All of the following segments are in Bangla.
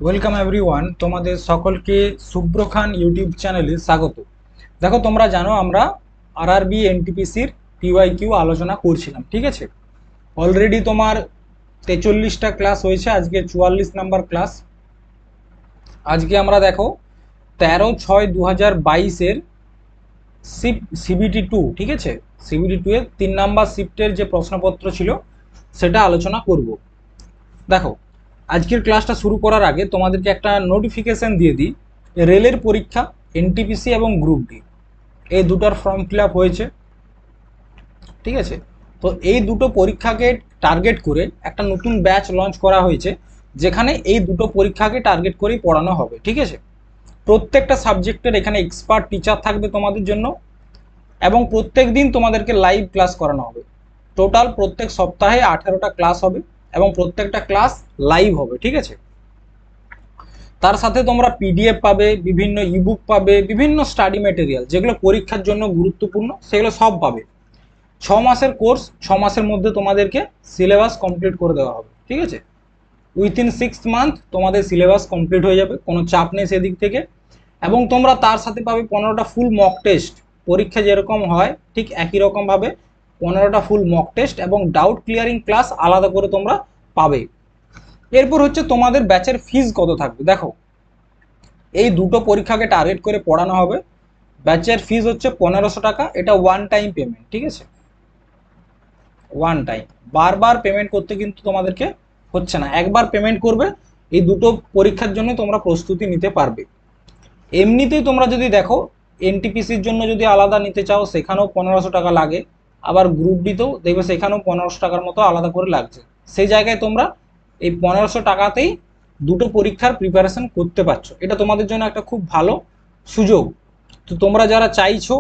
ওয়েলকাম এভরিওয়ান, তোমাদের সকলকে শুভ্র খান ইউটিউব চ্যানেলে স্বাগত। দেখো, তোমরা জানো আমরা আরআরবি এনটিপিসির পিওয়াইকিউ আলোচনা করছিলাম, ঠিক আছে। অলরেডি তোমার 43টা ক্লাস হয়েছে, আজকে 44 নাম্বার ক্লাস। আজকে আমরা দেখো 13/6/2022-এর সিবিটি 2, ঠিক আছে। সিবিটি 2 এর 3 নাম্বার শিফটের যে প্রশ্নপত্র ছিল সেটা আলোচনা করব। দেখো, আজকের ক্লাসটা শুরু করার আগে তোমাদেরকে একটা নোটিফিকেশন দিয়ে দিই। রেলের পরীক্ষা এনটিপিসি এবং গ্রুপ ডি এই দুটোর ফর্ম ফিল আপ হয়েছে, ঠিক আছে। তো এই দুটো পরীক্ষাকে টার্গেট করে একটা নতুন ব্যাচ লঞ্চ করা হয়েছে, যেখানে এই দুটো পরীক্ষাকে টার্গেট করেই পড়ানো হবে, ঠিক আছে। প্রত্যেকটা সাবজেক্টের এখানে এক্সপার্ট টিচার থাকবে তোমাদের জন্য, এবং প্রত্যেক দিন তোমাদেরকে লাইভ ক্লাস করানো হবে। টোটাল প্রত্যেক সপ্তাহে 18টা ক্লাস হবে এবং প্রত্যেকটা ক্লাস লাইভ হবে, ঠিক আছে। তার সাথে তোমরা পিডিএফ পাবে, বিভিন্ন ইবুক পাবে, বিভিন্ন স্টাডি ম্যাটেরিয়াল যেগুলো পরীক্ষার জন্য গুরুত্বপূর্ণ সেগুলো সব পাবে। 6 মাসের কোর্স, 6 মাসের মধ্যে তোমাদেরকে সিলেবাস কমপ্লিট করে দেওয়া হবে, ঠিক আছে। উইথিন 6 মান্থ তোমাদের সিলেবাস কমপ্লিট হয়ে যাবে, কোনো চাপ নেই সেদিক থেকে। এবং তোমরা তার সাথে পাবে 15টা ফুল মক টেস্ট। পরীক্ষা যেরকম হয় ঠিক একই রকমভাবে 15টা ফুল মক টেস্ট এবং ডাউট ক্লিয়ারিং ক্লাস আলাদা করে তোমরা পাবে। এরপর হচ্ছে তোমাদের ব্যাচের ফিজ কত থাকবে। দেখো, এই দুটো পরীক্ষাকে টার্গেট করে পড়ানো হবে। ব্যাচের ফিজ হচ্ছে 1500 টাকা, এটা ওয়ান টাইম পেমেন্ট, ঠিক আছে। ওয়ান টাইম, বারবার পেমেন্ট করতে কিন্তু তোমাদেরকে হচ্ছে না, একবার পেমেন্ট করবে, এই দুটো পরীক্ষার জন্য তোমরা প্রস্তুতি নিতে পারবে। এমনিতেই তোমরা যদি দেখো এনটিপিসির জন্য যদি আলাদা নিতে চাও সেখানেও 1500 টাকা লাগে, আবার গ্রুপ ডিতেও দেখবে সেখানেও 1500 টাকার মতো আলাদা করে লাগছে। সেই জায়গায় তোমরা এই 1500 টাকাতেই দুটো পরীক্ষার প্রিপারেশন করতে পারছো, এটা তোমাদের জন্য একটা খুব ভালো সুযোগ। তো তোমরা যারা চাইছো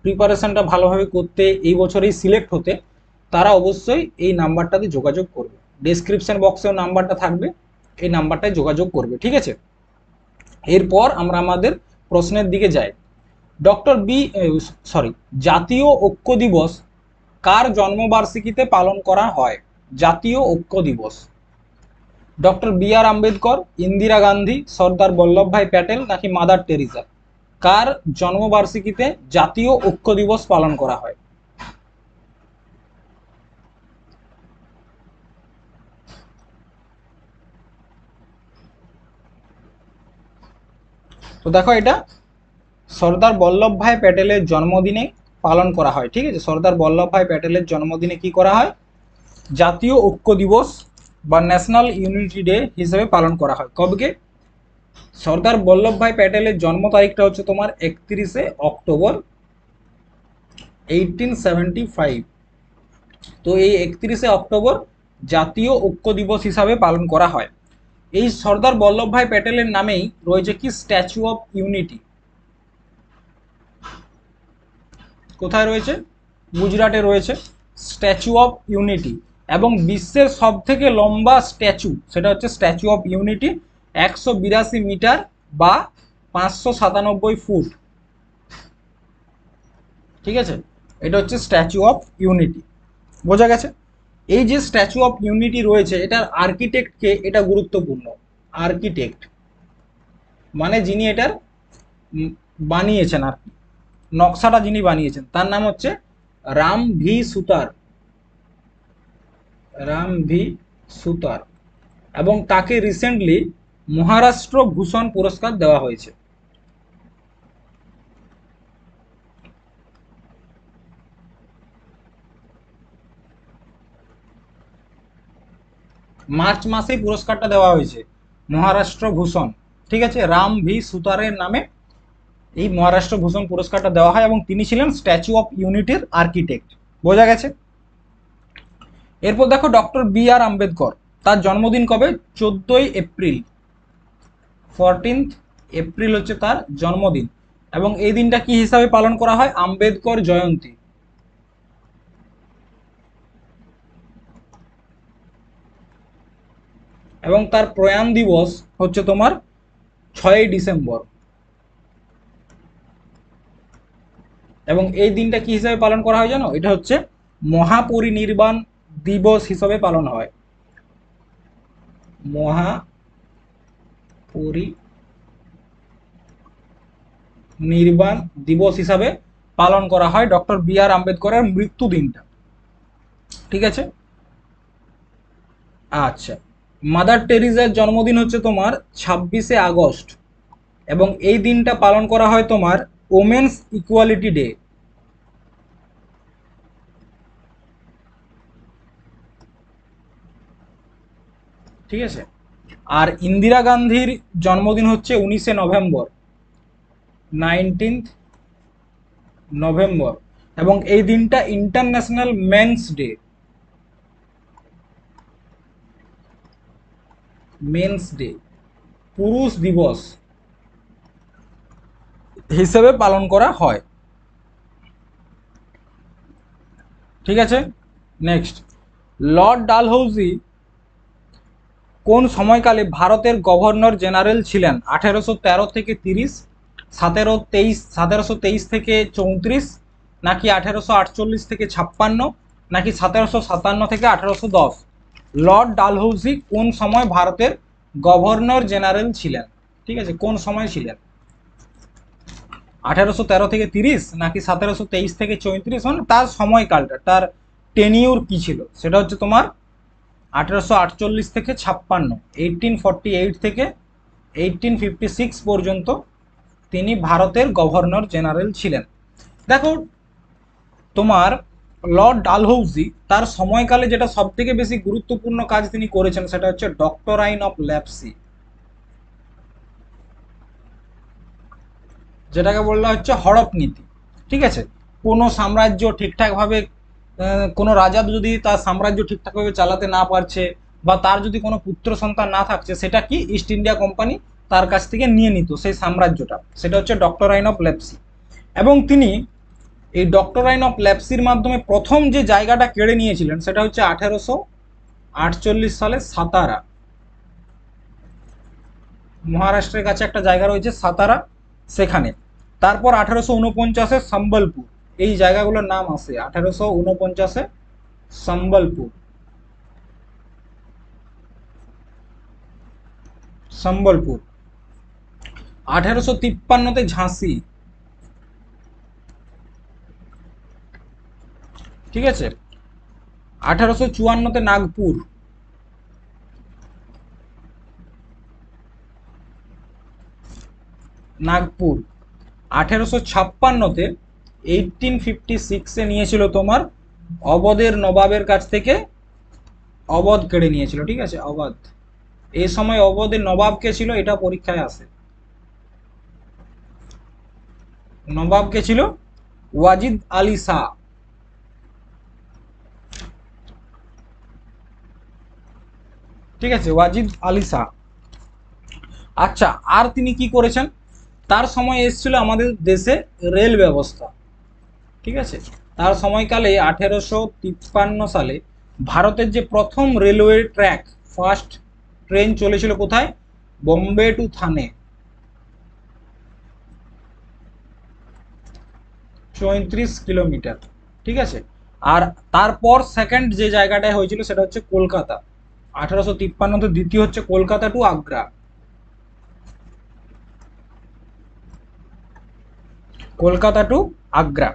প্রিপারেশনটা ভালোভাবে করতে, এই বছরেই সিলেক্ট হতে, তারা অবশ্যই এই নাম্বারটাতে যোগাযোগ করবে। ডেসক্রিপশন বক্সেও নাম্বারটা থাকবে, এই নাম্বারটায় যোগাযোগ করবে, ঠিক আছে। এরপর আমরা আমাদের প্রশ্নের দিকে যাই। ডক্টর বি সরি জাতীয় ঐক্য দিবস কার জন্মবার্ষিকীতে পালন করা হয়? জাতীয় ঐক্য দিবস ডক্টর বি আর আম্বেদকর, ইন্দিরা গান্ধী, সর্দার বল্লভভাই প্যাটেল নাকি মাদার টেরিজা? কার জন্মবার্ষিকীতে জাতীয় ঐক্য দিবস পালন করা হয়? তো দেখো, এটা সর্দার বল্লভভাই প্যাটেলের জন্মদিনে পালন করা হয়, ঠিক আছে। সর্দার বল্লভভাই প্যাটেলের জন্মদিনে কি করা হয়? জাতীয় ঐক্য দিবস বা ন্যাশনাল ইউনিটি ডে হিসেবে পালন করা হয়। কবে? সর্দার বল্লভভাই প্যাটেলের জন্ম তারিখটা হচ্ছে তোমার 31শে অক্টোবর 1875। তো এই 31শে অক্টোবর জাতীয় ঐক্য দিবস হিসাবে পালন করা হয়। এই সর্দার বল্লভভাই প্যাটেলের নামেই রয়েছে কি? Statue of unity. কোথায় রয়েছে? গুজরাটে রয়েছে স্ট্যাচু অফ ইউনিটি। এবং বিশ্বের সব থেকে লম্বা স্ট্যাচু সেটা হচ্ছে স্ট্যাচু অফ ইউনিটি, 182 মিটার বা 597 ফুট, ঠিক আছে। এটা হচ্ছে স্ট্যাচু অফ ইউনিটি, বোঝা গেছে। এই যে স্ট্যাচু অফ ইউনিটি রয়েছে, এটার আর্কিটেক্টকে, এটা গুরুত্বপূর্ণ। আর্কিটেক্ট মানে যিনি এটার বানিয়েছেন আর কি, নকশাটা যিনি বানিয়েছেন তার নাম হচ্ছে রাম ভি সুতার। রাম ভি সুতার। এবং তাকে রিসেন্টলি মহারাষ্ট্র ভূষণ পুরস্কার দেওয়া হয়েছে। মার্চ মাসেই পুরস্কারটা দেওয়া হয়েছে, মহারাষ্ট্র ভূষণ, ঠিক আছে। রাম ভি সুতারের নামে এই মহারাষ্ট্র ভূষণ পুরস্কারটা দেওয়া হয় এবং তিনি ছিলেন স্ট্যাচু অফ ইউনিটির আর্কিটেক্ট, বোঝা গেছে। এরপর দেখো ডক্টর বি আর আম্বেদকর, তার জন্মদিন কবে? 14ই এপ্রিল। 14th এপ্রিল হচ্ছে তার জন্মদিন, এবং এই দিনটা কি হিসাবে পালন করা হয়? আম্বেদকর জয়ন্তী। এবং তার প্রয়াণ দিবস হচ্ছে তোমার 6ই ডিসেম্বর। এবং এই দিনটা কি হিসাবে পালন করা হয় জানো? এটা হচ্ছে মহাপরিনির্বাণ দিবস হিসাবে পালন হয়। পরিনির্বাণ দিবস হিসাবে পালন করা হয় ডক্টর বি আর আম্বেদকরের মৃত্যু দিনটা। ঠিক আছে। আচ্ছা, মাদার টেরিজার জন্মদিন হচ্ছে তোমার 26শে আগস্ট, এবং এই দিনটা পালন করা হয় তোমার ওমেন্স ইকুয়ালিটি ডে। ঠিক আছে। আর ইন্দিরা গান্ধীর জন্মদিন হচ্ছে 19শে নভেম্বর, 19 নভেম্বর, এবং এই দিনটা international men's day, men's day, পুরুষ দিবস হিসেবে পালন করা হয়। ঠিক আছে। নেক্সট, লর্ড ডালহৌসি কোন সময়কালে ভারতের গভর্নর জেনারেল ছিলেন? 1813 থেকে 30, 1723 থেকে 34, নাকি 1848 থেকে 56, নাকি 1757 থেকে 1810? লর্ড ডালহৌসি কোন সময় ভারতের গভর্নর জেনারেল ছিলেন? ঠিক আছে, কোন সময় ছিলেন? 1813 থেকে 30, নাকি 1723 থেকে 34, মানে তার সময়কালটা, তার টেনিউর কি ছিল, সেটা হচ্ছে তোমার 1848 থেকে 56, 1848 থেকে 1856 পর্যন্ত তিনি ভারতের গভর্নর জেনারেল ছিলেন। দেখো, তোমার লর্ড ডালহৌসি তার সময়কালে যেটা সব থেকে বেশি গুরুত্বপূর্ণ কাজ তিনি করেছেন সেটা হচ্ছে ডক্টরাইন অফ ল্যাপসি, যেটাকে বললা হচ্ছে হড়প নীতি। ঠিক আছে। কোনো সাম্রাজ্য ঠিকঠাকভাবে, কোনো রাজা যদি তার সাম্রাজ্য ঠিকঠাকভাবে চালাতে না পারছে, বা তার যদি কোনো পুত্র সন্তান না থাকছে, সেটা কি ইস্ট ইন্ডিয়া কোম্পানি তার কাছ থেকে নিয়ে নিত সেই সাম্রাজ্যটা, সেটা হচ্ছে ডক্টরাইন অফ ল্যাপসি। এবং তিনি এই ডক্টরাইন অফ ল্যাপসির মাধ্যমে প্রথম যে জায়গাটা কেড়ে নিয়েছিলেন সেটা হচ্ছে 1848 সালে সাতারা, মহারাষ্ট্রের কাছে একটা জায়গা রয়েছে সাতারা, সেখানে। তারপর 1849-এ সম্বলপুর, এই জায়গাগুলোর নাম আসে 1849-এ সম্বলপুর, সম্বলপুর। 1853-তে ঝাঁসি। ঠিক আছে। 1854-তে নাগপুর, নাগপুর। 1856-তে 1856-এ নিয়েছিল তোমার অবধের নবাবের কাছ থেকে, অবধ কেড়ে নিয়েছিল। ঠিক আছে, অবধ। এই সময় অবধের নবাব কে ছিল, এটা পরীক্ষায় আসে। নবাব কে ছিল? ওয়াজিদ আলী শাহ। ঠিক আছে, ওয়াজিদ আলী শাহ। আচ্ছা, আর তিনি কি করেছেন? তার সময় এসেছিল আমাদের দেশে রেল ব্যবস্থা। ঠিক আছে। তার সময়কালে 1853 সালে ভারতের যে প্রথম রেলওয়ে ট্র্যাক, ফার্স্ট ট্রেন চলেছিল কোথায়? বোম্বে টু থানে, 34 কিলোমিটার। ঠিক আছে। আর তারপর সেকেন্ড যে জায়গাটায় হয়েছিল সেটা হচ্ছে কলকাতা, 1853-তে দ্বিতীয় হচ্ছে কলকাতা টু আগ্রা, কলকাতা টু আগ্রা।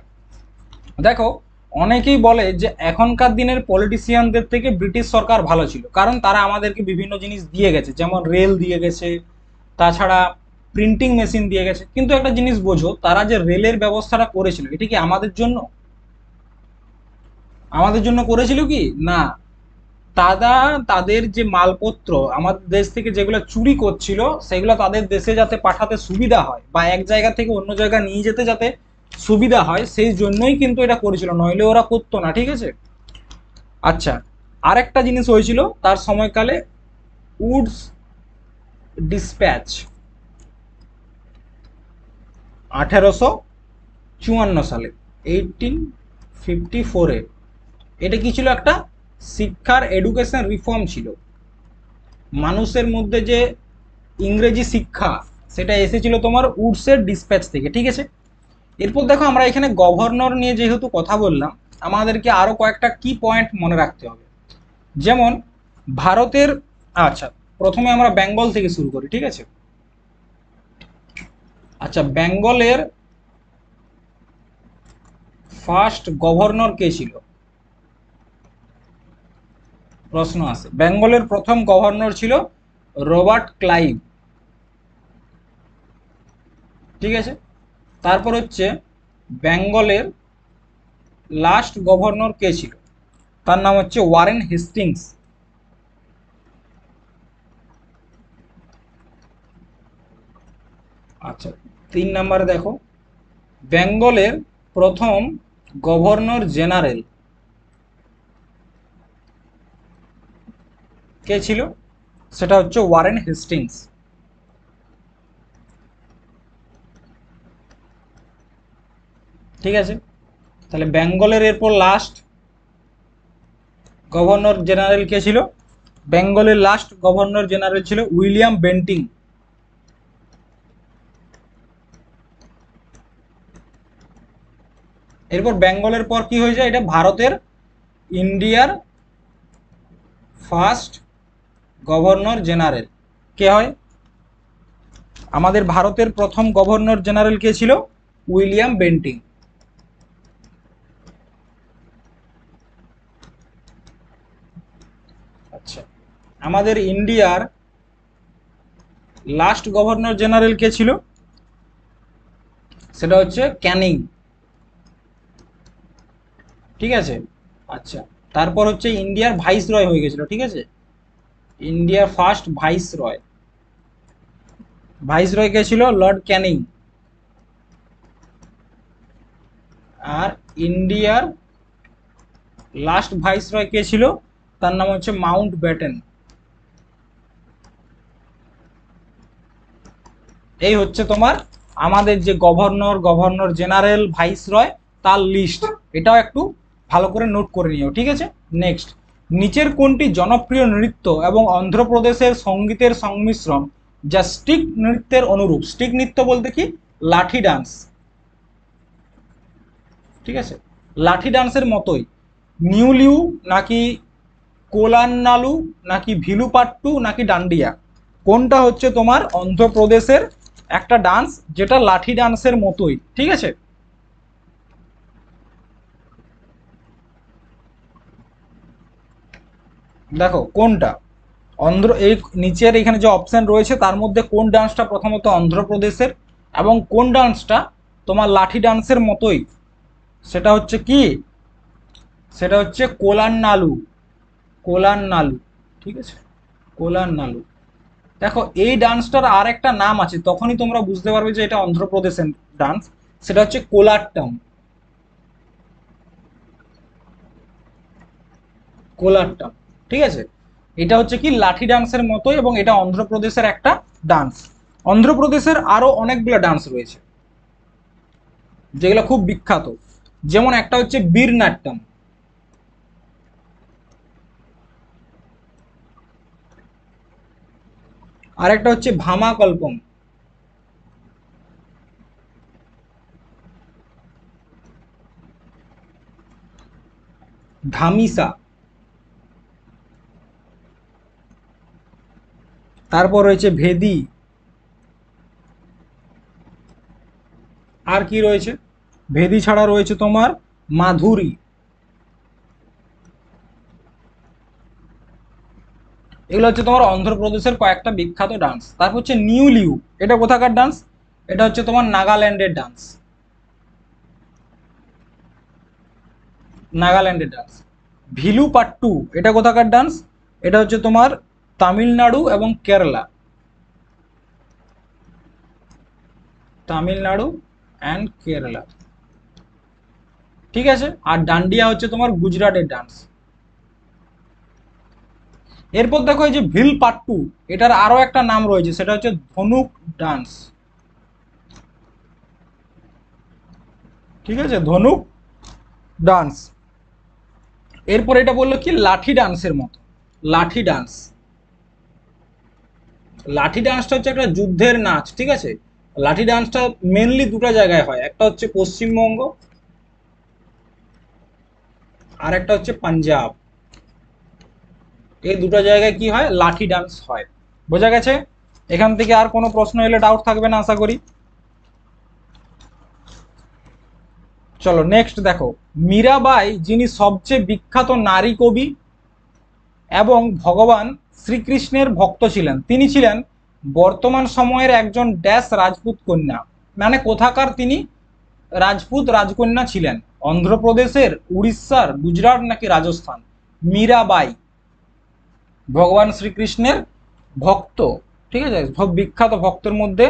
দেখো, অনেকেই বলে যে এখনকার দিনের পলিটিশিয়ানদের থেকে ব্রিটিশ সরকার ভালো ছিল, কারণ তারা আমাদেরকে বিভিন্ন জিনিস দিয়ে গেছে, যেমন রেল দিয়ে গেছে, তাছাড়া প্রিন্টিং মেশিন দিয়ে গেছে। কিন্তু একটা জিনিস বোঝো, তারা যে রেলের ব্যবস্থাটা করেছিল এটা কি আমাদের জন্য? আমাদের জন্য করেছিল কি? না। তারা তাদের যে মালপত্র আমাদের দেশ থেকে যেগুলো চুরি করছিল, সেগুলো তাদের দেশে যাতে পাঠাতে সুবিধা হয়, বা এক জায়গা থেকে অন্য জায়গা নিয়ে যেতে যাতে সুবিধা হয়, সেই জন্যই কিন্তু এটা করেছিল, নইলে ওরা করতো না। ঠিক আছে। আচ্ছা, আরেকটা জিনিস হয়েছিল তার সময়কালে, উডস ডিসপ্যাচ, 1854 সালে, 1854-এ। এটা কি ছিল? একটা শিক্ষার এডুকেশন রিফর্ম ছিল। মানুষের মধ্যে যে ইংরেজি শিক্ষা, সেটা এসেছিল তোমার উডসের ডিসপ্যাচ থেকে। ঠিক আছে। এরপর দেখো, আমরা এখানে গভর্নর নিয়ে যেহেতু কথা বললাম, আমাদেরকে আরো কয়েকটা কি পয়েন্ট মনে রাখতে হবে। যেমন ভারতের, আচ্ছা, প্রথমে আমরা বেঙ্গল থেকে শুরু করি। ঠিক আছে। আচ্ছা, বেঙ্গলের ফার্স্ট গভর্নর কে ছিল? প্রশ্ন আছে। বেঙ্গলের প্রথম গভর্নর ছিল রবার্ট ক্লাইভ। ঠিক আছে, তারপর হচ্ছে বেঙ্গলের লাস্ট গভর্নর কে ছিল? তার নাম হচ্ছে ওয়ারেন হেস্টিংস। আচ্ছা, 3 নম্বরে দেখো, বেঙ্গলের প্রথম গভর্নর জেনারেল কে ছিল? সেটা হচ্ছে ওয়ারেন হেস্টিংস। ঠিক আছে, তাহলে বেঙ্গলের এরপর লাস্ট গভর্নর জেনারেল কে ছিল? বেঙ্গলের লাস্ট গভর্নর জেনারেল ছিল উইলিয়াম বেন্টিং। এরপর বেঙ্গলের পর কি হয়ে যায়? এটা ভারতের ইন্ডিয়ার ফার্স্ট গভর্নর জেনারেল কে হয়? আমাদের ভারতের প্রথম গভর্নর জেনারেল কে ছিল? William Bentinck. আচ্ছা, আমাদের ইন্ডিয়ার লাস্ট গভর্নর জেনারেল কে ছিল? সেটা হচ্ছে ক্যানিং। ঠিক আছে, আচ্ছা, তারপর হচ্ছে ইন্ডিয়ার ভাইস রয় হয়ে গেছিল। ঠিক আছে, ইন্ডিয়ার ফার্স্ট ভাইস রয়, ভাইস রয় কে ছিল? লর্ড ক্যানিং। আর ইন্ডিয়ার লাস্ট ভাইস রয় কে ছিল? তার নাম হচ্ছে মাউন্ট ব্যাটেন। এই হচ্ছে তোমার আমাদের যে গভর্নর, গভর্নর জেনারেল, ভাইস রয়, তার লিস্ট। এটাও একটু ভালো করে নোট করে নিও। ঠিক আছে, নেক্সট, নিচের কোনটি জনপ্রিয় নৃত্য এবং অন্ধ্রপ্রদেশের সঙ্গীতের সংমিশ্রণ যা স্টিক নৃত্যের অনুরূপ? স্টিক নৃত্য বলতে কি? লাঠি ডান্স। ঠিক আছে, লাঠি ডান্সের মতোই। নিউলিউ নাকি কোলান্নালু নাকি ভিলুপাট্টু নাকি ডান্ডিয়া, কোনটা হচ্ছে তোমার অন্ধ্রপ্রদেশের একটা ডান্স যেটা লাঠি ডান্সের মতোই? ঠিক আছে, দেখো কোনটা এই নিচের এখানে যে অপশন রয়েছে তার মধ্যে কোন ডান্সটা প্রথমত অন্ধ্রপ্রদেশের এবং কোন ডান্সটা তোমার লাঠি ডান্সের মতোই? সেটা হচ্ছে কি? সেটা হচ্ছে কোলান্নালু। কোলান্নালু। ঠিক আছে, কোলান্নালু। দেখো, এই ডান্সটার আর একটা নাম আছে, তখনই তোমরা বুঝতে পারবে যে এটা অন্ধ্রপ্রদেশের ডান্স। সেটা হচ্ছে কোলাট্টম। কোলাট্টম। ঠিক আছে, এটা হচ্ছে কি লাঠি ডান্সের মতোই এবং এটা অন্ধ্রপ্রদেশের একটা ডান্স। অন্ধ্রপ্রদেশের আরো অনেকগুলো ডান্স রয়েছে যেগুলো খুব বিখ্যাত, যেমন একটা হচ্ছে বীরনাট্যম, আর একটা হচ্ছে ভামাকল্পম, ধামিসা, তারপর রয়েছে ভেদি, আর কি রয়েছে? ভেদি ছাড়া রয়েছে তোমার মাধুরী। এগুলো হচ্ছে তোমার অন্ধ্রপ্রদেশের কয়েকটা বিখ্যাত ডান্স। তারপর হচ্ছে নিউ লিউ, এটা কোথাকার ডান্স? এটা হচ্ছে তোমার নাগাল্যান্ডের ডান্স। নাগাল্যান্ডের ডান্স। ভিলু পাট্টু, এটা কোথাকার ডান্স? এটা হচ্ছে তোমার তামিলনাড়ু এবং কেরালা। তামিলনাড়ু অ্যান্ড কেরালা। ঠিক আছে, আর ডান্ডিয়া হচ্ছে তোমার গুজরাটের ডান্স। এরপর দেখো এই যে ভিল পাট্টু, এটার আরো একটা নাম রয়েছে, সেটা হচ্ছে ধনুক ডান্স। ঠিক আছে, ধনুক ডান্স। এরপর এটা বললো কি লাঠি ডান্সের মতো, লাঠি ডান্স। লাঠি ডান্সটা হচ্ছে একটা যুদ্ধের নাচ। ঠিক আছে, লাঠি ডান্সটা মেনলি দুটো জায়গায় হয়, একটা হচ্ছে পশ্চিমবঙ্গ আর একটা হচ্ছে পাঞ্জাব। এই দুটো জায়গায় কি হয়? লাঠি ডান্স হয়। বোঝা গেছে? এখান থেকে আর কোনো প্রশ্ন এলে ডাউট থাকবে না আশা করি। চলো নেক্সট দেখো, মীরাবাই যিনি সবচেয়ে বিখ্যাত নারী কবি এবং ভগবান শ্রীকৃষ্ণের ভক্ত ছিলেন, তিনি ছিলেন বর্তমান সময়ের একজন ড্যাশ রাজপুত কন্যা। মানে কোথাকার তিনি রাজপুত রাজকন্যা ছিলেন? অন্ধ্রপ্রদেশের, উড়িষ্যার, গুজরাট নাকি রাজস্থান? মীরাবাই ভগবান শ্রীকৃষ্ণের ভক্ত, ঠিক আছে, সব বিখ্যাত ভক্তের মধ্যে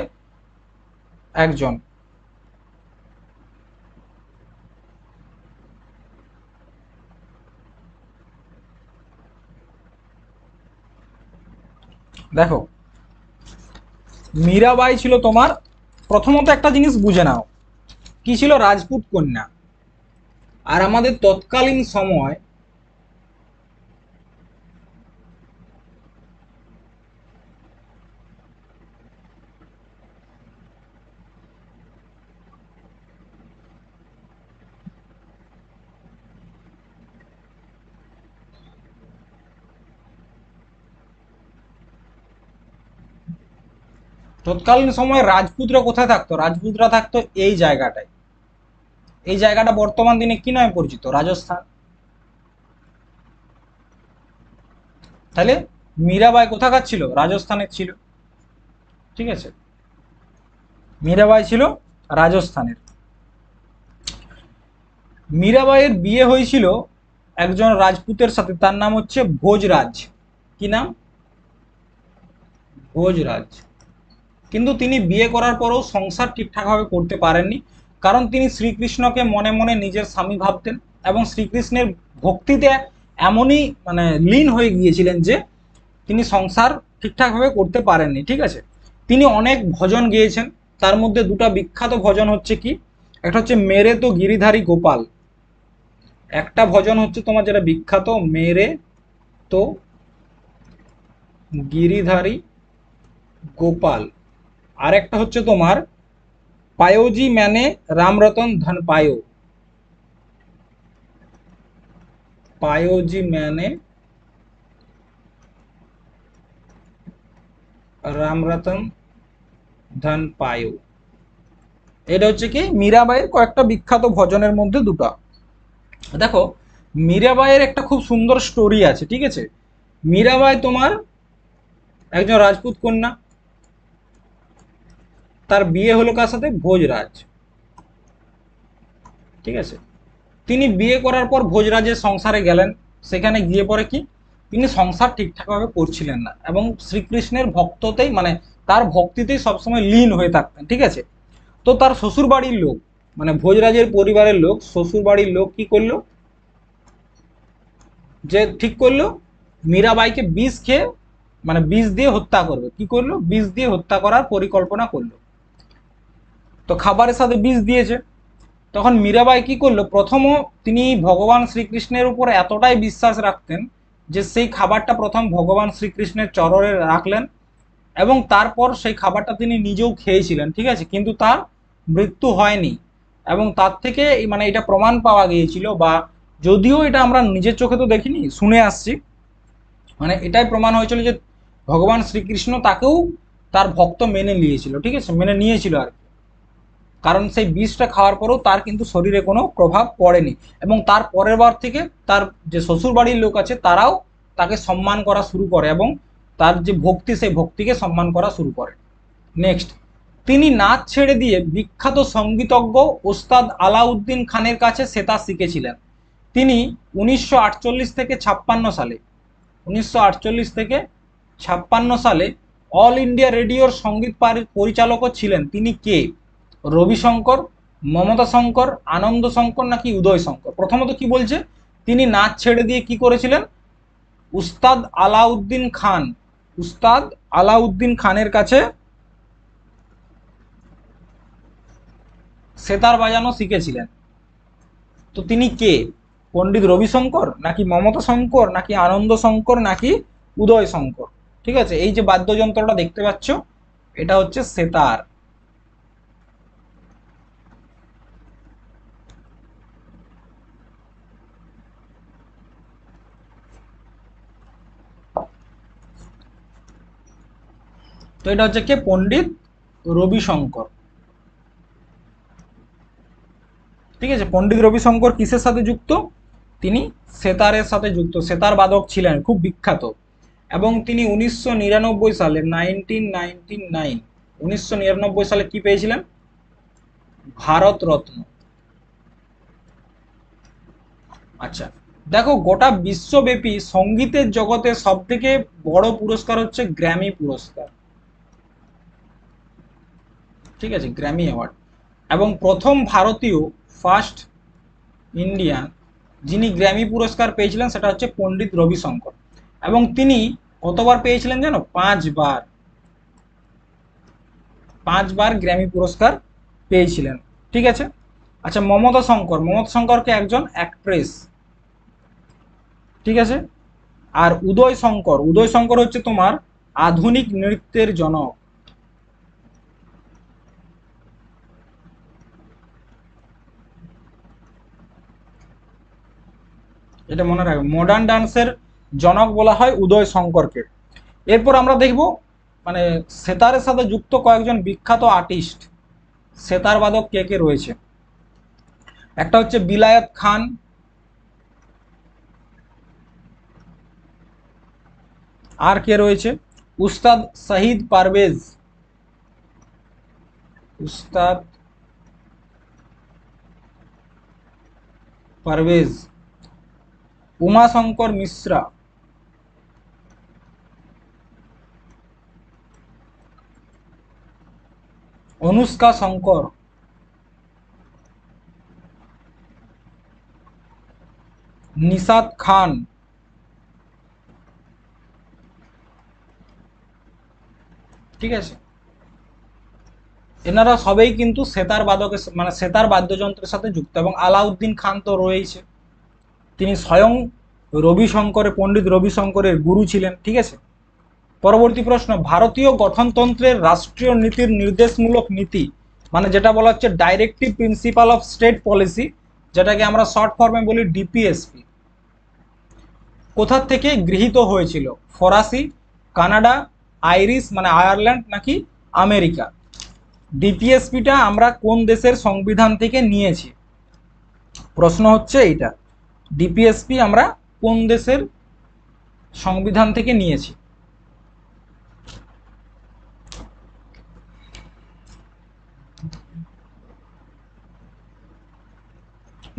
একজন। দেখো, মীরাবাই ছিল তোমার, প্রথমত একটা জিনিস বুঝে নাও, কি ছিল? রাজপুত কন্যা। আর আমাদের তৎকালীন সময় তৎকালীন সময়ে রাজপুতরা কোথায় থাকতো? রাজপুতরা থাকতো এই জায়গাটায়। এই জায়গাটা বর্তমান দিনে কি নামে পরিচিত? রাজস্থান। তাহলে মীরাবাই কোথাকার ছিল? রাজস্থানের ছিল। ঠিক আছে, মীরাবাই ছিল রাজস্থানের। মীরাবাইয়ের বিয়ে হয়েছিল একজন রাজপুতের সাথে, তার নাম হচ্ছে ভোজরাজ। কি নাম? ভোজরাজ। কিন্তু তিনি বিয়ে করার পরেও সংসার ঠিকঠাকভাবে করতে পারেননি, কারণ তিনি শ্রীকৃষ্ণকে মনে মনে নিজের স্বামী ভাবতেন এবং শ্রীকৃষ্ণের ভক্তিতে এমনই মানে লীন হয়ে গিয়েছিলেন যে তিনি সংসার ঠিকঠাকভাবে করতে পারেননি। ঠিক আছে, তিনি অনেক ভজন গেয়েছেন, তার মধ্যে দুটা বিখ্যাত ভজন হচ্ছে কি, একটা হচ্ছে মেরে তো গিরিধারী গোপাল, একটা ভজন হচ্ছে তোমার যেটা বিখ্যাত, মেরে তো গিরিধারী গোপাল। আর একটা হচ্ছে তোমার পায়োজি मैंने राम रतन धन पायो, पायोजी मैंने রাম রতন ধন পায়ো। এটা হচ্ছে কি মীরাবাইয়ের কয়েকটা বিখ্যাত ভজনের মধ্যে দুটো। দেখো, মীরাবাইয়ের একটা খুব সুন্দর স্টোরি আছে। ঠিক আছে, মীরাবাই তোমার একজন রাজপুত কন্যা, তার বিয়ে হলো কার সাথে? ভোজরাজ। ঠিক আছে, তিনি বিয়ে করার পর ভোজরাজের সংসারে গেলেন, সেখানে গিয়ে পরে কি তিনি সংসার ঠিকঠাকভাবে করছিলেন না এবং শ্রীকৃষ্ণের ভক্ততেই মানে তার ভক্তিতেই সবসময় লীন হয়ে থাকতেন। ঠিক আছে, তো তার শ্বশুর বাড়ির লোক মানে ভোজরাজের পরিবারের লোক, শ্বশুর বাড়ির লোক কি করলো, যে ঠিক করলো মীরাবাইকে বিষ খেয়ে মানে বিষ দিয়ে হত্যা করবে। কি করলো? বিষ দিয়ে হত্যা করার পরিকল্পনা করলো। তো খাবারের সাথে বিষ দিয়েছে। তখন মীরাবাই কি করলো, প্রথমও তিনি ভগবান শ্রীকৃষ্ণের উপর এতটাই বিশ্বাস রাখতেন যে সেই খাবারটা প্রথম ভগবান শ্রীকৃষ্ণের চরণে রাখলেন এবং তারপর সেই খাবারটা তিনি নিজেও খেয়েছিলেন। ঠিক আছে, কিন্তু তার মৃত্যু হয়নি এবং তার থেকে মানে এটা প্রমাণ পাওয়া গিয়েছিল, বা যদিও এটা আমরা নিজের চোখে তো দেখিনি, শুনে আসছি, মানে এটাই প্রমাণ হয়েছিল যে ভগবান শ্রীকৃষ্ণ তাকেও তার ভক্ত মেনে নিয়েছিল। ঠিক আছে, মেনে নিয়েছিল আর কি। কারণ সেই বিষটা খাওয়ার পরেও তার কিন্তু শরীরে কোনো প্রভাব পড়েনি এবং তার পরের বার থেকে তার যে শ্বশুর বাড়ির লোক আছে তারাও তাকে সম্মান করা শুরু করে এবং তার যে ভক্তি সেই ভক্তিকে সম্মান করা শুরু করে। নেক্সট, তিনি নাচ ছেড়ে দিয়ে বিখ্যাত সঙ্গীতজ্ঞ ওস্তাদ আলাউদ্দিন খানের কাছে সেতার শিখেছিলেন। তিনি 1948 থেকে 56 সালে 1948 থেকে 56 সালে অল ইন্ডিয়া রেডিওর সঙ্গীত পরিচালকও ছিলেন। তিনি কে? রবিশঙ্কর, মমতা শঙ্কর, আনন্দ শঙ্কর নাকি উদয় শঙ্কর? প্রথমত কি বলছে, তিনি নাচ ছেড়ে দিয়ে কি করেছিলেন? উস্তাদ আলাউদ্দিন খান, উস্তাদ আলাউদ্দিন খানের কাছে সেতার বাজানো শিখেছিলেন। তো তিনি কে? পণ্ডিত রবিশঙ্কর নাকি মমতা শঙ্কর নাকি আনন্দ শঙ্কর নাকি উদয় শঙ্কর? ঠিক আছে, এই যে বাদ্যযন্ত্রটা দেখতে পাচ্ছ এটা হচ্ছে সেতার। তো এটা হচ্ছে কে? পণ্ডিত রবিশঙ্কর। ঠিক আছে, পণ্ডিত রবিশঙ্কর কিসের সাথে যুক্ত? তিনি সেতারের সাথে যুক্ত, সেতার বাদক ছিলেন, খুব বিখ্যাত। এবং তিনি 1999 সালে 1999 সালে কি পেয়েছিলেন? ভারত রত্ন। আচ্ছা, দেখো গোটা বিশ্বব্যাপী সঙ্গীতের জগতে সব থেকে বড় পুরস্কার হচ্ছে গ্র্যামি পুরস্কার। ঠিক আছে, গ্র্যামি অ্যাওয়ার্ড। এবং প্রথম ভারতীয়, ফার্স্ট ইন্ডিয়ান যিনি গ্র্যামি পুরস্কার পেয়েছিলেন সেটা হচ্ছে পণ্ডিত রবিশঙ্কর। এবং তিনি কতবার পেয়েছিলেন জানো? 5 বার। 5 বার গ্র্যামি পুরস্কার পেয়েছিলেন। ঠিক আছে। আচ্ছা, মমতা শঙ্কর, মমতা শঙ্করকে একজন অ্যাক্ট্রেস। ঠিক আছে। আর উদয় শঙ্কর, উদয় শঙ্কর হচ্ছে তোমার আধুনিক নৃত্যের জনক। এটা মনে রাখবে, মডার্ন ডান্সের জনক বলা হয় উদয় শঙ্করকে। এরপর আমরা দেখব মানে সেতারের সাথে যুক্ত কয়েকজন বিখ্যাত আর্টিস্ট, সেতার বাদক কে কে রয়েছে। একটা হচ্ছে বিলায়েত খান, আর কে রয়েছে? উস্তাদ শহীদ পারভেজ, উস্তাদ পারভেজ, উমাশঙ্কর মিশ্রা, অনুষ্কা শঙ্কর, নিশাত খান। ঠিক আছে, এনারা সবাই কিন্তু সেতার বাদকের মানে সেতার বাদ্যযন্ত্রের সাথে যুক্ত। এবং আলাউদ্দিন খান তো রয়েছে, তিনি স্বয়ং রবিশঙ্করের, পণ্ডিত রবিশঙ্করের গুরু ছিলেন। ঠিক আছে। পরবর্তী প্রশ্ন, ভারতীয় গঠনতন্ত্রের রাষ্ট্রীয় নীতির নির্দেশমূলক নীতি, মানে যেটা বলা হচ্ছে directive principle of state policy, যেটাকে আমরা শর্ট ফর্মে বলি ডিপিএসপি, কোথা থেকে গৃহীত হয়েছিল? ফরাসি, কানাডা, আইরিশ মানে আয়ারল্যান্ড, নাকি আমেরিকা? ডিপিএসপিটা আমরা কোন দেশের সংবিধান থেকে নিয়েছি? প্রশ্ন হচ্ছে এইটা, ডিপিএসপি আমরা কোন দেশের সংবিধান থেকে নিয়েছি?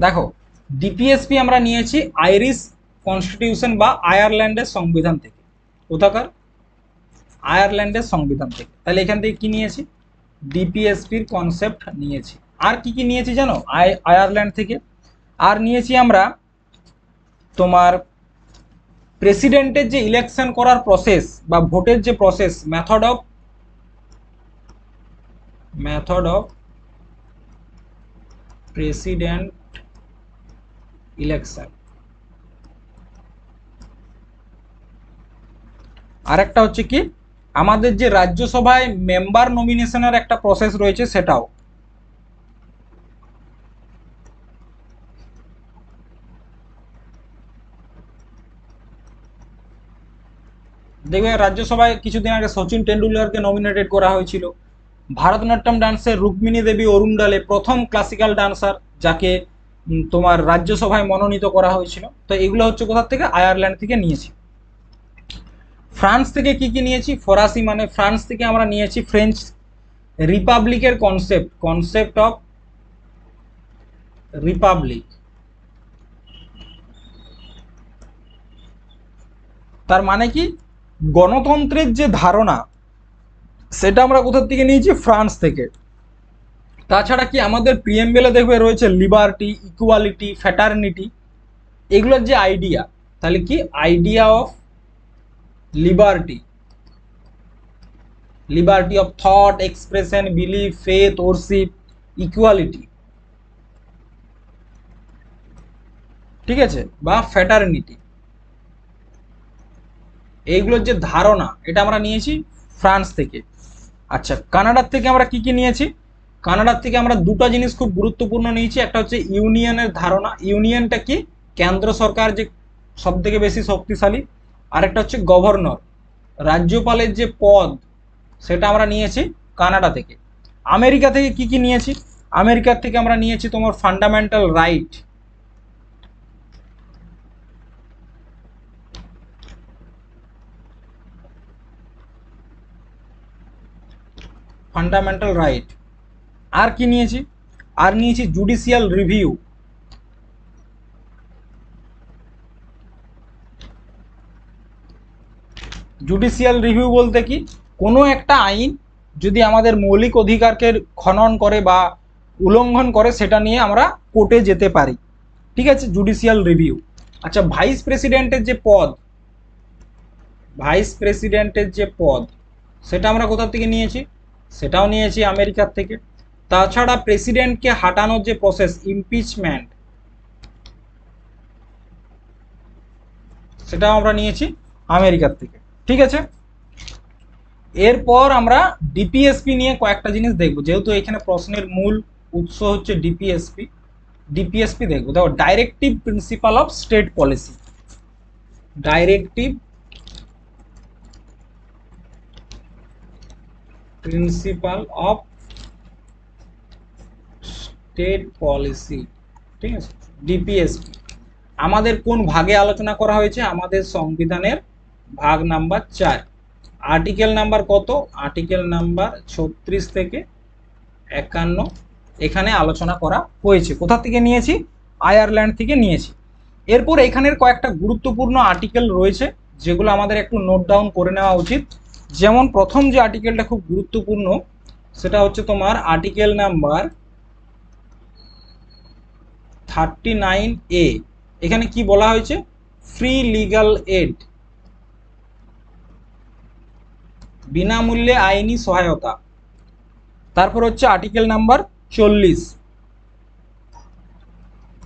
দেখো, ডিপিএসপি আমরা নিয়েছি আইরিশ কনস্টিটিউশন বা আয়ারল্যান্ডের সংবিধান থেকে। কোথাকার? আয়ারল্যান্ডের সংবিধান থেকে। তাহলে এখান থেকে কি নিয়েছি? ডিপিএসপির কনসেপ্ট নিয়েছি। আর কি কি নিয়েছি জানো? আয়ারল্যান্ড থেকে আর নিয়েছি আমরা তোমার প্রেসিডেন্টের যে ইলেকশন করার প্রসেস বা ভোটের যে process, method of president election. আরেকটা হচ্ছে কি, আমাদের যে রাজ্যসভায় মেম্বার নমিনেশনের একটা প্রসেস রয়েছে সেটাও। দেখবে রাজ্যসভায় কিছুদিন আগে সচিন টেন্ডুলকারকে নমিনেটেড করা হয়েছিল। ভারতনাট্যম ডান্সের রুক্মিণী দেবী অরুণডালে প্রথম ক্লাসিক্যাল ডান্সার, যাকে তোমার রাজ্যসভায় মনোনীত করা হয়েছিল। তো এগুলো হচ্ছে কোথা থেকে? আয়ারল্যান্ড থেকে নিয়েছি। ফ্রান্স থেকে কি কি নিয়েছি? ফরাসি মানে ফ্রান্স থেকে আমরা নিয়েছি ফ্রেঞ্চ রিপাবলিকের কনসেপ্ট অফ রিপাবলিক। তার মানে কি, গণতন্ত্রের যে ধারণা সেটা আমরা কোথা থেকে নিয়েছি? ফ্রান্স থেকে। তাছাড়া কি আমাদের প্রিএমবেলে দেখবে রয়েছে লিবার্টি, ইকুয়ালিটি, ফ্যাটার্নিটি, এগুলোর যে আইডিয়া, তাহলে কি idea of liberty, liberty of thought, expression, belief, faith, worship, equality. ঠিক আছে, বা ফ্যাটার্নিটি, এইগুলোর যে ধারণা এটা আমরা নিয়েছি ফ্রান্স থেকে। আচ্ছা, কানাডার থেকে আমরা কি কি নিয়েছি? কানাডার থেকে আমরা দুটো জিনিস খুব গুরুত্বপূর্ণ নিয়েছি। একটা হচ্ছে ইউনিয়নের ধারণা, ইউনিয়নটা কি? কেন্দ্র সরকার যে সব থেকে বেশি শক্তিশালী। আরেকটা হচ্ছে গভর্নর, রাজ্যপালের যে পদ, সেটা আমরা নিয়েছি কানাডা থেকে। আমেরিকা থেকে কি কি নিয়েছি? আমেরিকার থেকে আমরা নিয়েছি তোমার ফান্ডামেন্টাল রাইট, ফান্ডামেন্টাল রাইট। আর কি নিয়েছি, আর নিয়েছি জুডিশিয়াল রিভিউ। জুডিশিয়াল রিভিউ বলতে কি, কোনো একটা আইন যদি আমাদের মৌলিক অধিকারকে খনন করে বা উল্লঙ্ঘন করে সেটা নিয়ে আমরা কোর্টে যেতে পারি, ঠিক আছে, জুডিশিয়াল রিভিউ। আচ্ছা, ভাইস প্রেসিডেন্টের যে পদ, ভাইস প্রেসিডেন্টের যে পদ সেটা আমরা কোথা থেকে নিয়েছি, সেটাও নিয়েছি আমেরিকার থেকে। তাছাড়া প্রেসিডেন্টকে হাঁটানোর যে প্রসেস ইমপিচমেন্ট, সেটাও আমরা নিয়েছি আমেরিকার থেকে, ঠিক আছে। এরপর আমরা ডিপিএসপি নিয়ে কয়েকটা জিনিস দেখব, যেহেতু এখানে প্রশ্নের মূল উৎস হচ্ছে ডিপিএসপি। ডিপিএসপি দেখবো, দেখো directive principle of state policy, directive principle of state policy, ঠিক আছে, ডিপিএসপি। আমাদের কোন ভাগে আলোচনা করা হয়েছে, আমাদের সংবিধানের ভাগ নাম্বার 4, আর্টিকেল নাম্বার কত, আর্টিকেল নাম্বার 36 থেকে 51 এখানে আলোচনা করা হয়েছে। কোথা থেকে নিয়েছি, আয়ারল্যান্ড থেকে নিয়েছি। এরপর এখানের কয়েকটা গুরুত্বপূর্ণ আর্টিকেল রয়েছে যেগুলো আমাদের একটু নোট ডাউন করে নেওয়া উচিত। যেমন প্রথম যে আর্টিকেলটা খুব গুরুত্বপূর্ণ সেটা হচ্ছে তোমার আর্টিকেল নাম্বার 39A। এখানে কি বলা হয়েছে, ফ্রি লিগ্যাল এড, বিনামূল্যে আইনি সহায়তা। তারপর হচ্ছে আর্টিকেল নাম্বার 40,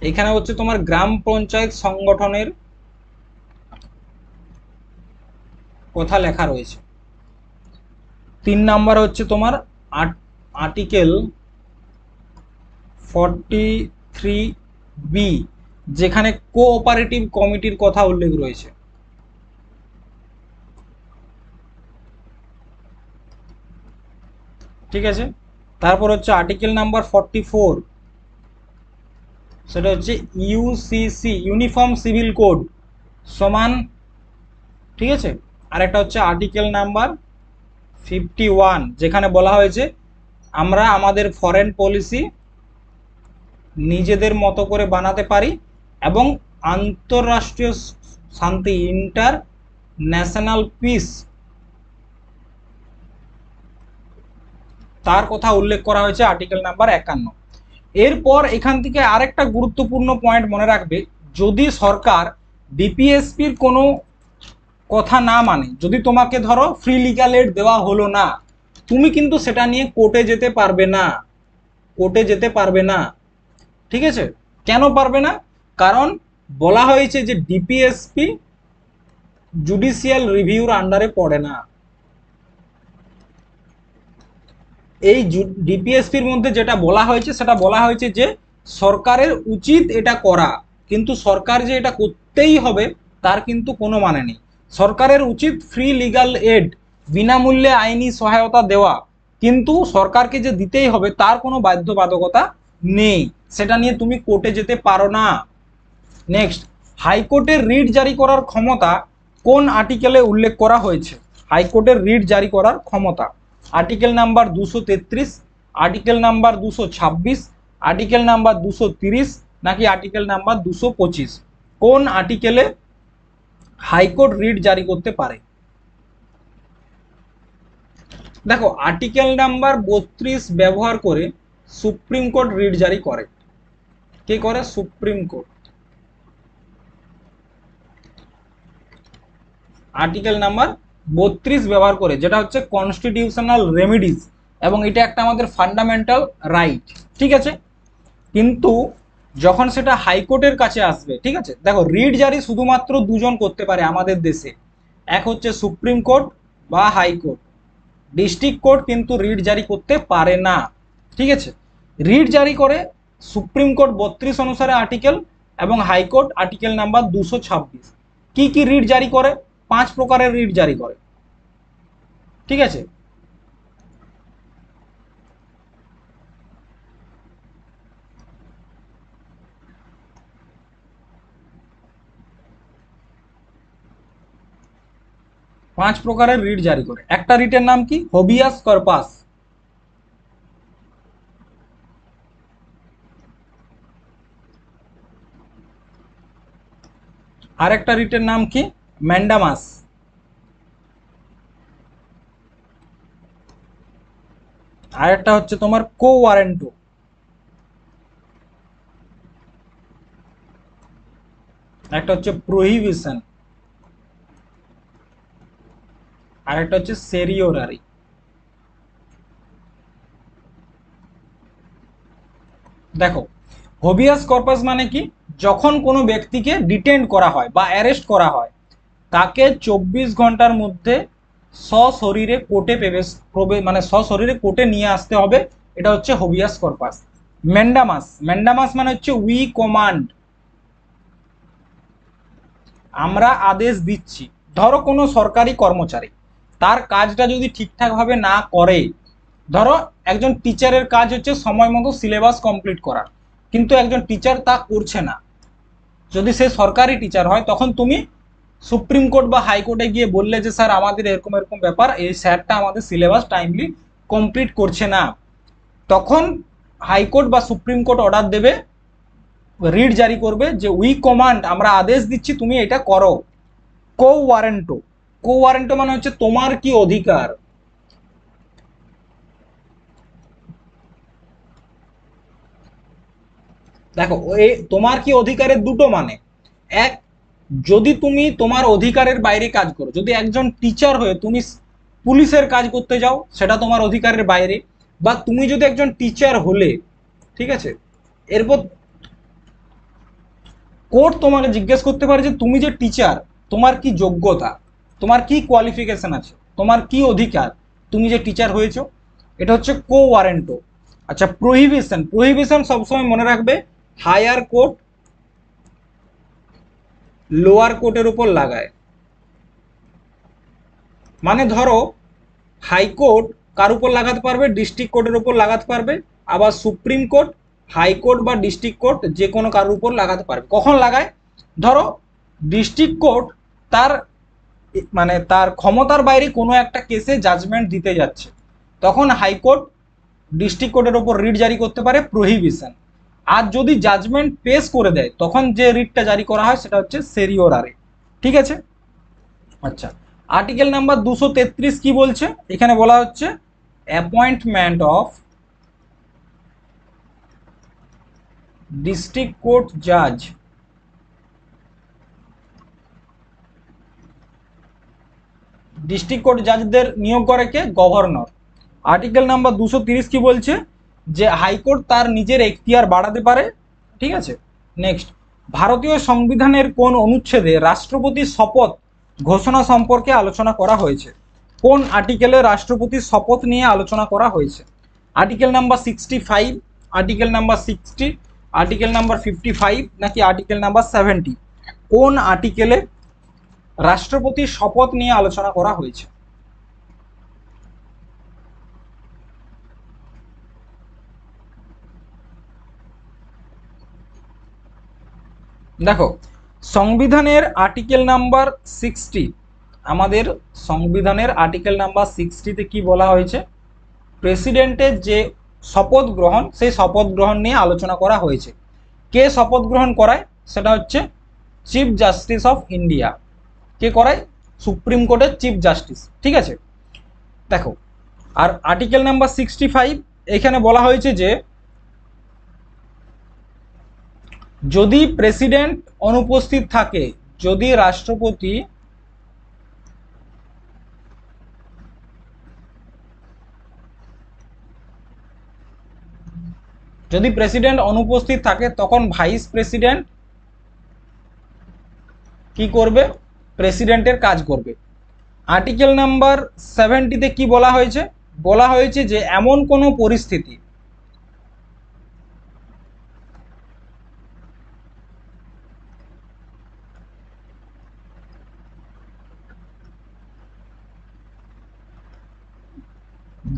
এখানে হচ্ছে তোমার গ্রাম পঞ্চায়েত সংগঠনের কথা লেখা রয়েছে। 3 নাম্বার হচ্ছে তোমার আর্টিকেল 43B, যেখানে কোঅপারেটিভ কমিটির কথা উল্লেখ রয়েছে। ঠিক আছে, তারপর হচ্ছে আর্টিকেল নাম্বার 44, সেটা হচ্ছে ইউসিসি, ইউনিফর্ম সিভিল কোড সমান, ঠিক আছে। আর একটা হচ্ছে আর্টিকেল নাম্বার 51, যেখানে বলা হয়েছে আমরা আমাদের ফরেন পলিসি নিজেদের মতো করে বানাতে পারি এবং আন্তঃরাষ্ট্রীয় শান্তি, ইন্টারন্যাশনাল পিস, তার কথা উল্লেখ করা হয়েছে আর্টিকেল নাম্বার 51। এরপর এখান থেকে আরেকটা গুরুত্বপূর্ণ পয়েন্ট মনে রাখবে, যদি সরকার ডিপিএসপির কোনো কথা না মানে, যদি তোমাকে ধরো ফ্রি লিগ্যাল এড দেওয়া হলো না, তুমি কিন্তু সেটা নিয়ে কোর্টে যেতে পারবে না, কোর্টে যেতে পারবে না, ঠিক আছে। কেন পারবে না, কারণ বলা হয়েছে যে ডিপিএসপি জুডিশিয়াল রিভিউর আন্ডারে পড়ে না। এই ডিপিএসপির মধ্যে যেটা বলা হয়েছে সেটা বলা হয়েছে যে সরকারের উচিত এটা করা, কিন্তু সরকার যে এটা করতেই হবে তার কিন্তু কোনো মানে নেই। সরকারের উচিত ফ্রি লিগ্যাল এড, বিনামূল্যে আইনি সহায়তা দেওয়া, কিন্তু সরকারকে যে দিতেই হবে তার কোনো বাধ্যবাধকতা নেই, সেটা নিয়ে তুমি কোর্টে যেতে পারো না। নেক্সট, হাইকোর্টের রিট জারি করার ক্ষমতা কোন আর্টিকেলে উল্লেখ করা হয়েছে, হাইকোর্টের রিট জারি করার ক্ষমতা article number 233, article number 226, article number 230 নাকি আর্টিকেল নাম্বার 225, কোন আর্টিকেলে হাইকোর্ট রিট জারি করতে পারে। দেখো আর্টিকেল নাম্বার 32 ব্যবহার করে সুপ্রিম কোর্ট রিট জারি করে। কে করে, সুপ্রিম কোর্ট। আর্টিকেল নাম্বার 32 ব্যবহার করে, যেটা হচ্ছে কনস্টিটিউশনাল রেমিডিজ, এবং এটা একটা আমাদের ফান্ডামেন্টাল রাইট, ঠিক আছে। কিন্তু যখন সেটা হাইকোর্টের কাছে আসবে, ঠিক আছে, দেখো রিট জারি শুধুমাত্র দুজন করতে পারে আমাদের দেশে, এক হচ্ছে সুপ্রিম কোর্ট বা হাইকোর্ট, ডিস্ট্রিক্ট কোর্ট কিন্তু রিট জারি করতে পারে না, ঠিক আছে। রিট জারি করে সুপ্রিম কোর্ট 32 অনুসারে আর্টিকেল, এবং হাইকোর্ট আর্টিকেল নাম্বার 226। কি কি রিট জারি করে, 5 প্রকারের রিট জারি করে, ঠিক আছে। 5 প্রকারের রিট জারি করে। একটা রিটের নাম কি? হবিয়াস কর্পাস। আরেকটা রিটের নাম কি? ম্যান্ডামাস। আরেকটা হচ্ছে তোমার কো ওয়ারেন্টো। একটা হচ্ছে প্রহিবিশন। আরেকটা হচ্ছে সেরিওরারি। দেখো, হবিয়াস কর্পাস মানে কি? যখন কোনো ব্যক্তিকে ডিটেইন করা হয় বা অ্যারেস্ট করা হয়, তাকে 24 ঘন্টার মধ্যে সশরীরে কোর্টে মানে সশরীরে কোর্টে নিয়ে আসতে হবে। এটা হচ্ছে হবিয়াস কর্পাস। ম্যান্ডামাস, ম্যান্ডামাস মানে হচ্ছে উই কমান্ড, আমরা আদেশ দিচ্ছি। ধরো কোনো সরকারি কর্মচারী তার কাজটা যদি ঠিকঠাকভাবে না করে, ধরো একজন টিচারের কাজ হচ্ছে সময় মতো সিলেবাস কমপ্লিট করা, কিন্তু একজন টিচার তা করছে না, যদি সে সরকারি টিচার হয়, তখন তুমি সুপ্রিম কোর্ট বা হাইকোর্টে গিয়ে বললে যে স্যার আমাদের এরকম এরকম ব্যাপার, এই স্যারটা আমাদের সিলেবাস টাইমলি কমপ্লিট করছে না, তখন হাইকোর্ট বা সুপ্রিম কোর্ট অর্ডার দেবে, রিট জারি করবে যে উই কমান্ড, আমরা আদেশ দিচ্ছি তুমি এটা করো। কো ওয়ারেন্টো, কো ওয়ারেন্টো মানে হচ্ছে তোমার কি অধিকার। দেখো, এই তোমার কি অধিকারের দুটো মানে, এক, যদি তুমি তোমার অধিকারের বাইরে কাজ করো, যদি একজন টিচার হয়ে তুমি পুলিশের কাজ করতে যাও, সেটা তোমার অধিকারের বাইরে। বা তুমি যদি একজন টিচার হলে, ঠিক আছে, এরপর কোর্ট তোমাকে জিজ্ঞেস করতে পারে যে তুমি যে টিচার, তোমার কি যোগ্যতা, তোমার কি কোয়ালিফিকেশন আছে, তোমার কি অধিকার, তুমি যে টিচার হয়েছো। এটা হচ্ছে কো ওয়ারেন্টো। আচ্ছা, প্রহিবিশন, প্রহিবিশন সবসময় মনে রাখবে হায়ার কোর্ট লোয়ার কোর্টের উপর লাগায়। মানে ধরো হাইকোর্ট কার উপর লাগাতে পারবে? ডিস্ট্রিক্ট কোর্টের উপর লাগাতে পারবে। আবার সুপ্রিম কোর্ট, হাইকোর্ট বা ডিস্ট্রিক্ট কোর্ট যে কোনো কারোর উপর লাগাতে পারবে। কখন লাগায়? ধরো ডিস্ট্রিক্ট কোর্ট তার মানে তার ক্ষমতার বাইরে কোনো একটা কেসে জাজমেন্ট দিতে যাচ্ছে, তখন হাইকোর্ট ডিস্ট্রিক্ট কোর্টের ওপর রিট জারি করতে পারে প্রহিবিশন। আর যদি জাজমেন্ট পেশ করে দেয়, তখন যে রিটটা জারি করা হয় সেটা হচ্ছে সেরিওরারি। ঠিক আছে? আচ্ছা, আর্টিকেল নাম্বার 233 কি বলছে? এখানে বলা হচ্ছে অ্যাপয়েন্টমেন্ট অফ ডিস্ট্রিক্ট কোর্ট জাজ। ডিস্ট্রিক্ট কোর্ট জাজদের নিয়োগ করে কে? গভর্নর। আর্টিকেল নাম্বার 230 কি বলছে? যে হাইকোর্ট তার নিজের এখতিয়ার বাড়াতে পারে। ঠিক আছে, নেক্সট, ভারতীয় সংবিধানের কোন অনুচ্ছেদে রাষ্ট্রপতির শপথ ঘোষণা সম্পর্কে আলোচনা করা হয়েছে? কোন আর্টিকেলে রাষ্ট্রপতির শপথ নিয়ে আলোচনা করা হয়েছে? Article number 65, article number 60, article number 55 নাকি আর্টিকেল নাম্বার 70? কোন আর্টিকেলে রাষ্ট্রপতির শপথ নিয়ে আলোচনা করা হয়েছে? দেখো, সংবিধানের আর্টিকেল নাম্বার 60, আমাদের সংবিধানের আর্টিকেল নাম্বার 60-তে কি বলা হয়েছে? প্রেসিডেন্টের যে শপথ গ্রহণ, সেই শপথ গ্রহণ নিয়ে আলোচনা করা হয়েছে। কে শপথ গ্রহণ করায়? সেটা হচ্ছে চিফ জাস্টিস অফ ইন্ডিয়া। কে করায়? সুপ্রিম কোর্টের চিফ জাস্টিস। ঠিক আছে, দেখো, আর আর্টিকেল নাম্বার 65 এখানে বলা হয়েছে যে যদি প্রেসিডেন্ট অনুপস্থিত থাকে, যদি রাষ্ট্রপতি যদি প্রেসিডেন্ট অনুপস্থিত থাকে, তখন ভাইস প্রেসিডেন্ট কি করবে? প্রেসিডেন্টের কাজ করবে। আর্টিকেল নাম্বার 70-তে কি বলা হয়েছে? বলা হয়েছে যে এমন কোনো পরিস্থিতি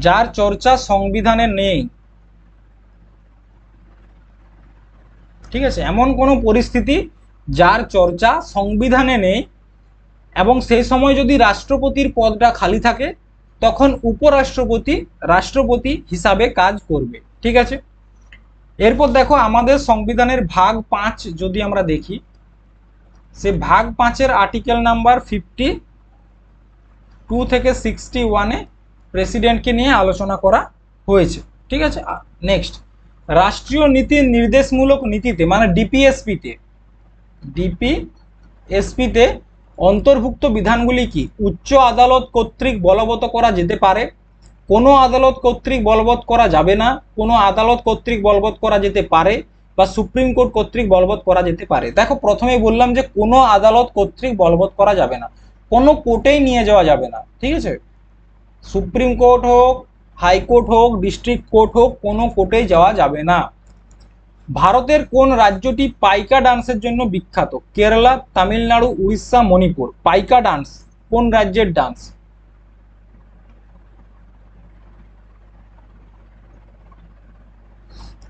যার চর্চা সংবিধানে নেই। ঠিক আছে, এমন কোনো পরিস্থিতি যার চর্চা সংবিধানে নেই, এবং সেই সময় যদি রাষ্ট্রপতির পদটা খালি থাকে তখন উপরাষ্ট্রপতি রাষ্ট্রপতি হিসাবে কাজ করবে। ঠিক আছে, এরপর দেখো আমাদের সংবিধানের ভাগ 5 যদি আমরা দেখি, সে ভাগ 5-এর আর্টিকেল নাম্বার 52 থেকে 61-এ প্রেসিডেন্টকে নিয়ে আলোচনা করা হয়েছে। ঠিক আছে, নেক্সট, রাষ্ট্রীয় নীতি নির্দেশমূলক নীতিতে মানে ডিপিএসপিতে অন্তর্ভুক্ত বিধানগুলি কি? উচ্চ আদালত কর্তৃক বলবৎ করা যেতে পারে, কোনো আদালত কর্তৃক বলবৎ করা যাবে না, কোনো আদালত কর্তৃক বলবৎ করা যেতে পারে, বা সুপ্রিম কোর্ট কর্তৃক বলবৎ করা যেতে পারে। দেখো প্রথমেই বললাম যে কোনো আদালত কর্তৃক বলবৎ করা যাবে না, কোনো কোর্টেই নিয়ে যাওয়া যাবে না। ঠিক আছে, সুপ্রিম কোর্ট হোক, হাইকোর্ট হোক, ডিস্ট্রিক্ট কোর্ট হোক, কোনো কোর্টেই যাওয়া যাবে না। ভারতের কোন রাজ্যটি পাইকা ডান্সের জন্য বিখ্যাত? কেরালা, তামিলনাড়ু, উড়িষ্যা, মণিপুর। পাইকা ডান্স কোন রাজ্যের ডান্স?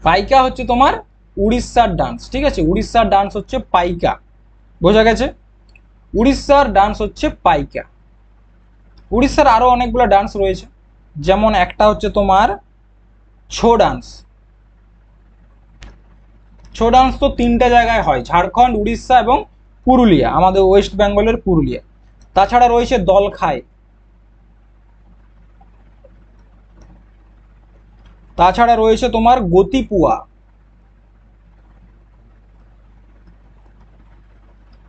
পাইকা হচ্ছে তোমার উড়িষ্যার ডান্স। ঠিক আছে, উড়িষ্যার ডান্স হচ্ছে পাইকা, বোঝা গেছে? উড়িষ্যার ডান্স হচ্ছে পাইকা। উড়িষ্যার আরো অনেকগুলো ডান্স রয়েছে, যেমন একটা হচ্ছে তোমার ছৌ ডান্স। ছৌ ডান্স তো 3টে জায়গায় হয়, ঝাড়খণ্ড, উড়িষ্যা এবং পুরুলিয়া, আমাদের ওয়েস্ট বেঙ্গলের পুরুলিয়া। তাছাড়া রয়েছে দলখাই, তাছাড়া রয়েছে তোমার গতিপুয়া,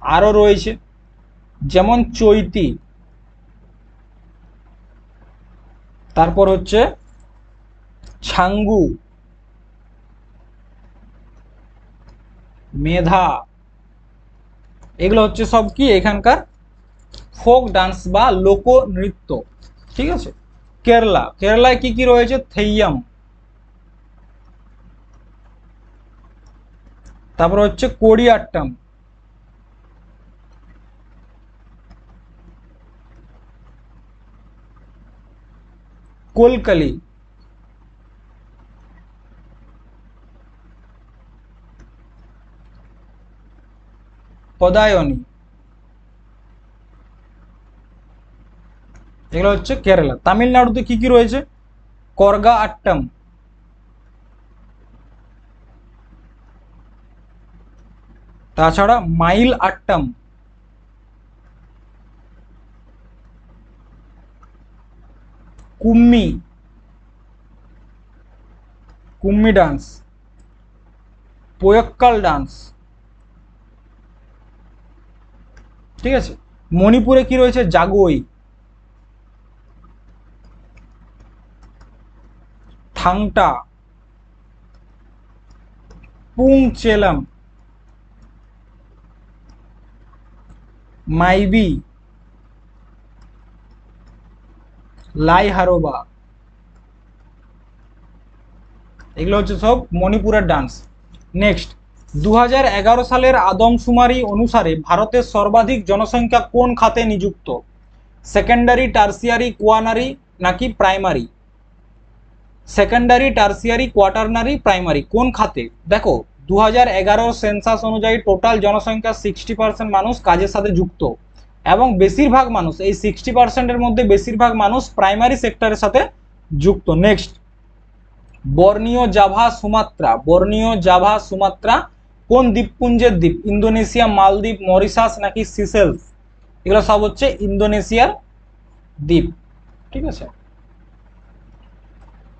আরো রয়েছে যেমন চৈতি, তারপর হচ্ছে ছাঙ্গু, মেধা। এগুলো হচ্ছে সব কি এখানকার ফোক ডান্স বা লোকনৃত্য। ঠিক আছে, কেরালায় কি কি রয়েছে? থেইয়াম, তারপর হচ্ছে কোডিয়াট্টম, কোলকালি, পদায়নী। এগুলো হচ্ছে কেরালা। তামিলনাড়ুতে কি কি রয়েছে? করগা আট্টম, তাছাড়া মাইল আট্টম, কুম্মি, কুম্মি ডান্স, পোয়ক্কাল ডান্স। ঠিক আছে, মণিপুরে কি রয়েছে? জাগোই, থাংটা, পুংচেলাম, মাইবি, লাই হারোবা। এগুলো হচ্ছে সব মণিপুরের ডান্স। নেক্সট, 2011 সালের আদমশুমারি অনুসারে ভারতের সর্বাধিক জনসংখ্যা কোন খাতে নিযুক্ত? সেকেন্ডারি, টার্সিয়ারি, কোয়াটারনারি নাকি primary? Secondary, tertiary, quaternary, primary, কোন খাতে? দেখো 2011 সেন্সাস অনুযায়ী টোটাল জনসংখ্যা 60% মানুষ কাজের সাথে যুক্ত, এবং বেশিরভাগ মানুষ এই 60%-এর মধ্যে বেশিরভাগ মানুষ প্রাইমারি সেক্টরের সাথে যুক্ত। নেক্সট, বর্নিও জাভা সুমাত্রা কোন দ্বীপপুঞ্জের দ্বীপ? ইন্দোনেশিয়া, মালদ্বীপ, মরিশাস নাকি সিসেলস? এগুলো সব হচ্ছে ইন্দোনেশিয়ার দ্বীপ। ঠিক আছে,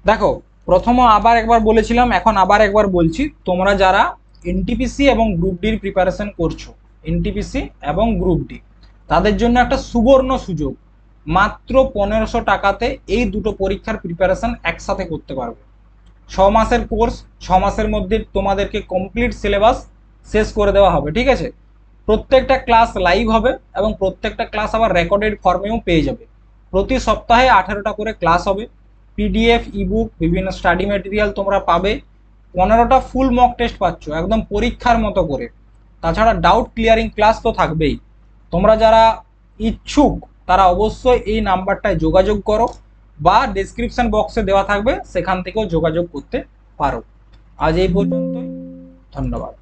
দেখো প্রথমে আবার একবার বলেছিলাম, এখন আবার একবার বলছি, তোমরা যারা এনটিপিসি এবং গ্রুপ ডির প্রিপারেশন করছো, এনটিপিসি এবং গ্রুপ ডি, তাদের জন্য একটা সুবর্ণ সুযোগ, মাত্র 1500 টাকাতে এই দুটো পরীক্ষার প্রিপারেশন একসাথে করতে পারবে। 6 মাসের কোর্স, 6 মাসের মধ্যে তোমাদেরকে কমপ্লিট সিলেবাস শেষ করে দেওয়া হবে। ঠিক আছে, প্রত্যেকটা ক্লাস লাইভ হবে এবং প্রত্যেকটা ক্লাস আবার রেকর্ডেড ফর্মেও পেয়ে যাবে। প্রতি সপ্তাহে 18টা করে ক্লাস হবে, পিডিএফ, ইবুক, বিভিন্ন স্টাডি ম্যাটেরিয়াল তোমরা পাবে, 15টা ফুল মক টেস্ট পাচ্ছ একদম পরীক্ষার মতো করে। তাছাড়া ডাউট ক্লিয়ারিং ক্লাস তো থাকবেই। তোমরা যারা ইচ্ছুক তারা অবশ্যই এই নাম্বারটায় যোগাযোগ করো, বা ডেসক্রিপশন বক্সে দেওয়া থাকবে, সেখান থেকেও যোগাযোগ করতে পারো। আজ এই পর্যন্তই, ধন্যবাদ।